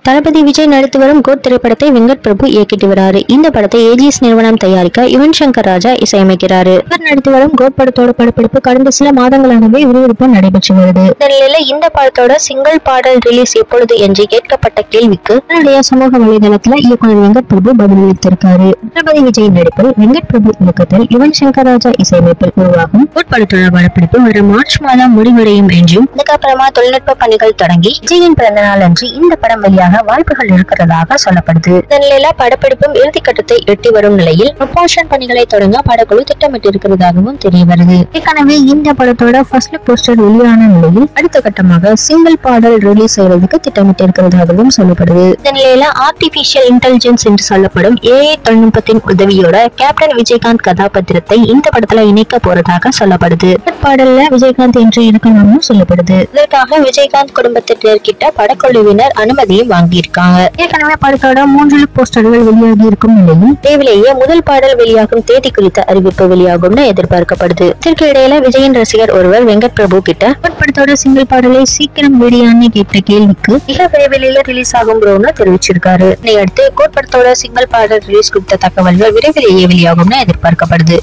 தளபதி விஜய் நடித்து வரும் கோட் திரைப்படத்தை வெங்கட் பிரபு இயக்கிட்டு வராரு. இந்த படத்தை ஏஜிஎஸ் நிறுவனம் தயாரிக்க யுவன் சங்கர் ராஜா இசையமைக்கிறாரு. இவர் நடித்து வரும் கோட் படத்தோட படப்பிடிப்பு கடந்த சில மாதங்களாகவே விறுவிறுப்பா நடைபெற்று வருது. இந்த நிலையில இந்த படத்தோட சிங்கிள் பாடல் ரிலீஸ் எப்பொழுது என்று கேட்கப்பட்ட கேள்விக்கு தன்னுடைய சமூக வலைதளத்துல இயக்குனர் வெங்கட் பிரபு பதிலளித்திருக்காரு. தளபதி விஜய் நடிப்பில் வெங்கட் பிரபு இயக்கத்தில் யுவன் சங்கர் ராஜா இசையமைப்பில் உருவாகும் கோட் படத்தோட படப்பிடிப்பு வரும் மார்ச் மாதம் முடிவடையும் என்றும் அதுக்கப்புறமா தொழில்நுட்ப பணிகள் தொடங்கி விஜயின் பிறந்த நாள் அன்று இந்த படம் வெளியாக வாய்ப்புகள் இருக்கிறதாக சொல்லப்படுது. இந்த நிலையில படப்பிடிப்பும் இறுதிக்கட்டத்தை எட்டி வரும் நிலையில் ப்ரமோஷன் பணிகளை தொடங்க படக்குழு திட்டமிட்டு இருக்கிறதாகவும் தெரிய வருது. ஏற்கனவே இந்த படத்தோட ஃபர்ஸ்ட் லுக் போஸ்டர் வெளியான நிலையில் அடுத்த கட்டமாக சிங்கிள் பாடல் ரிலீஸ் செய்வதற்கு திட்டமிட்டு இருக்கிறதாகவும் சொல்லப்படுது. இந்த நிலையில ஆர்டிபிஷியல் இன்டெலிஜென்ஸ் என்று சொல்லப்படும் ஏஐ தொழில்நுட்பத்தின் உதவியோட கேப்டன் விஜயகாந்த் கதாபாத்திரத்தை இந்த படத்துல இணைக்க போறதாக சொல்லப்படுது. பாடல்ல விஜயகாந்த் என்று இருக்கணும்னு சொல்லப்படுது. இதற்காக விஜயகாந்த் குடும்பத்தினர்கிட்ட படக்குழுவினர் அனுமதியும் வாங்கியிருக்காங்க. ஏற்கனவே படத்தோட 3 லுக் போஸ்டர்கள் வெளியாகி இருக்கும் நிலையில் விரைவிலேயே முதல் பாடல் வெளியாகும் தேதி குறித்த அறிவிப்பு வெளியாகும்னு எதிர்பார்க்கப்படுது. இதற்கு இடையில விஜயின் ரசிகர் ஒருவர் வெங்கட் பிரபு கிட்ட படத்தோட சிங்கிள் பாடலை சீக்கிரம் வெளியான்னு கேட்ட கேள்விக்கு மிக விரைவிலேயே ரிலீஸ் ஆகும் ப்ரோன்னு தெரிவிச்சிருக்காரு. இதையடுத்து கோட் படத்தோட சிங்கிள் பாடல் ரிலீஸ் குறித்த தகவல்கள் விரைவிலேயே வெளியாகும்னு எதிர்பார்க்கப்படுது.